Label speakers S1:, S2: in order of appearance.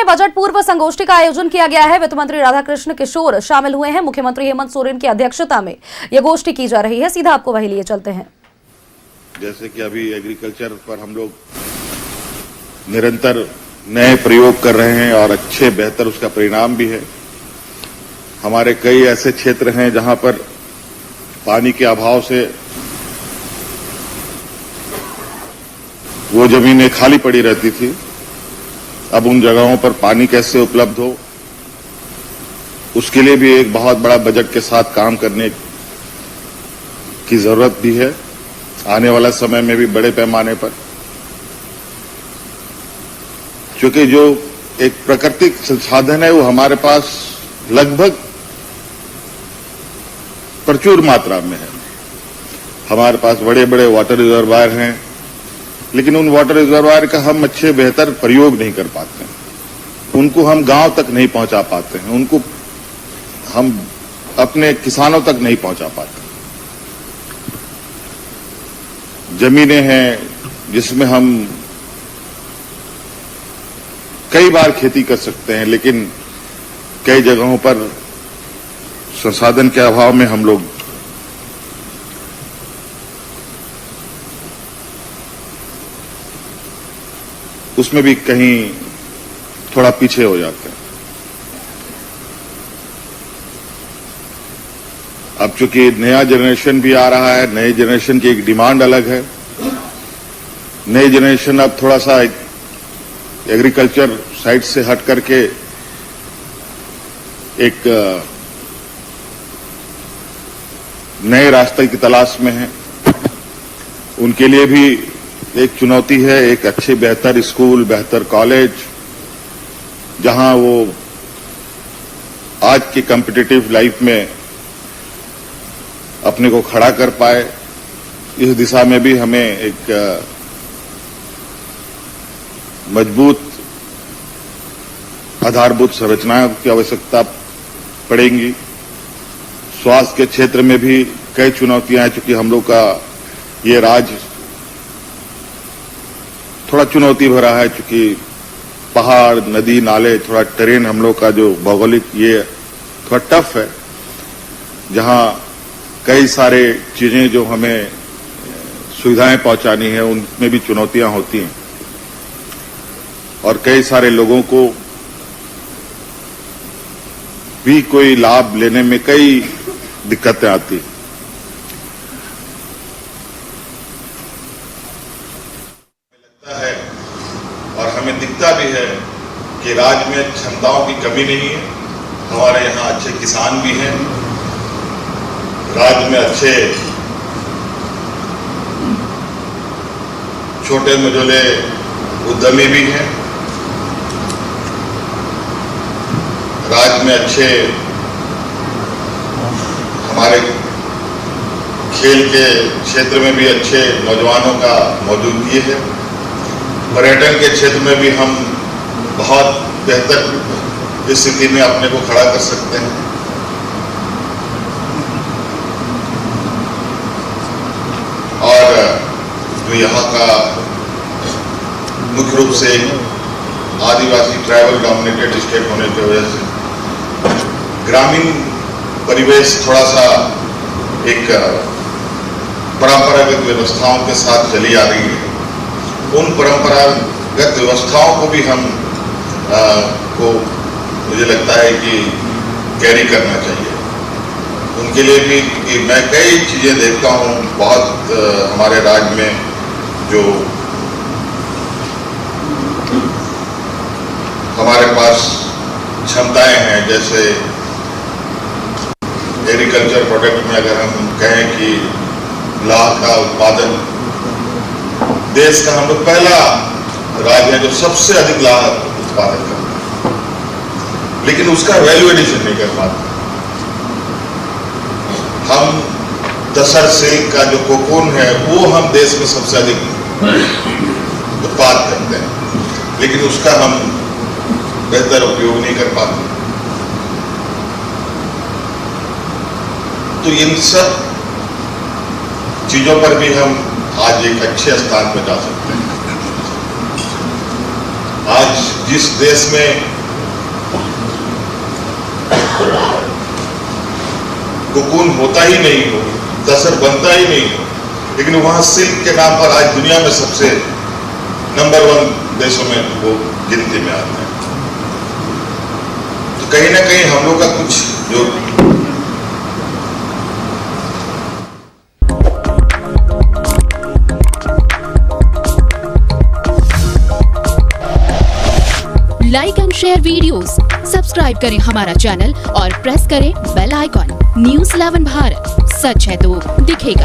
S1: में बजट पूर्व संगोष्ठी का आयोजन किया गया है। वित्त मंत्री राधाकृष्ण किशोर शामिल हुए हैं। मुख्यमंत्री हेमंत सोरेन की अध्यक्षता में यह गोष्ठी की जा रही है। सीधा आपको वही लिए चलते हैं।
S2: जैसे कि अभी एग्रीकल्चर पर हम लोग निरंतर नए प्रयोग कर रहे हैं और अच्छे बेहतर उसका परिणाम भी है। हमारे कई ऐसे क्षेत्र हैं जहां पर पानी के अभाव से वो जमीनें खाली पड़ी रहती थी। अब उन जगहों पर पानी कैसे उपलब्ध हो, उसके लिए भी एक बहुत बड़ा बजट के साथ काम करने की जरूरत भी है। आने वाला समय में भी बड़े पैमाने पर, क्योंकि जो एक प्राकृतिक संसाधन है वो हमारे पास लगभग प्रचुर मात्रा में है। हमारे पास बड़े बड़े वाटर रिजर्वायर हैं, लेकिन उन वाटर रिजर्वायर का हम अच्छे बेहतर प्रयोग नहीं कर पाते हैं। उनको हम गांव तक नहीं पहुंचा पाते हैं, उनको हम अपने किसानों तक नहीं पहुंचा पाते। जमीनें हैं जिसमें हम कई बार खेती कर सकते हैं, लेकिन कई जगहों पर संसाधन के अभाव में हम लोग उसमें भी कहीं थोड़ा पीछे हो जाते हैं। अब चूंकि नया जनरेशन भी आ रहा है, नए जनरेशन की एक डिमांड अलग है। नई जनरेशन अब थोड़ा सा एग्रीकल्चर साइड से हट करके एक नए रास्ते की तलाश में है। उनके लिए भी एक चुनौती है, एक अच्छे बेहतर स्कूल, बेहतर कॉलेज, जहां वो आज की कॉम्पिटिटिव लाइफ में अपने को खड़ा कर पाए। इस दिशा में भी हमें एक मजबूत आधारभूत संरचना की आवश्यकता पड़ेगी। स्वास्थ्य के क्षेत्र में भी कई चुनौतियां हैं, चूंकि हम लोग का ये राज्य थोड़ा चुनौती भरा है, चूंकि पहाड़, नदी, नाले, थोड़ा टेरेन हम लोग का जो भौगोलिक ये थोड़ा टफ है, जहां कई सारे चीजें जो हमें सुविधाएं पहुंचानी है उनमें भी चुनौतियां होती हैं और कई सारे लोगों को भी कोई लाभ लेने में कई दिक्कतें आती हैं। लगता है और हमें दिखता भी है कि राज्य में क्षमताओं की कमी नहीं है। हमारे यहाँ अच्छे किसान भी हैं, राज्य में अच्छे छोटे मझोले उद्यमी भी हैं, राज्य में अच्छे हमारे खेल के क्षेत्र में भी अच्छे नौजवानों का मौजूदगी है। पर्यटन के क्षेत्र में भी हम बहुत बेहतर स्थिति में अपने को खड़ा कर सकते हैं। और जो यहाँ का मुख्य रूप से आदिवासी ट्राइबल डोमिनेटेड स्टेट होने की वजह से ग्रामीण परिवेश थोड़ा सा एक परंपरागत व्यवस्थाओं के साथ चली आ रही है। उन परंपरागत व्यवस्थाओं को भी हम को मुझे लगता है कि कैरी करना चाहिए। उनके लिए भी कि मैं कई चीजें देखता हूँ बहुत हमारे राज्य में जो हमारे पास क्षमताएं हैं, जैसे एग्रीकल्चर प्रोडक्ट में अगर हम कहें कि लाह का उत्पादन, देश का हम लोग पहला राज्य है जो सबसे अधिक लाह उत्पादन करता है, लेकिन उसका वैल्यू एडिशन नहीं कर पाते। हम तसर सिल्क का जो कोकून है वो हम देश में सबसे अधिक उत्पाद करते हैं, लेकिन उसका हम बेहतर उपयोग नहीं कर पाते। तो इन सब चीजों पर भी हम आज एक अच्छे स्थान पर जा सकते हैं। आज जिस देश में कोकून होता ही नहीं हो, तसर बनता ही नहीं हो, लेकिन वहां सिल्क के नाम पर आज दुनिया में सबसे नंबर 1 देशों में वो गिनती में आता है। तो कहीं ना कहीं हम लोग का कुछ जो
S3: like and share videos, subscribe करें हमारा चैनल और प्रेस करें बेल आइकॉन। न्यूज़ 11 भारत, सच है तो दिखेगा।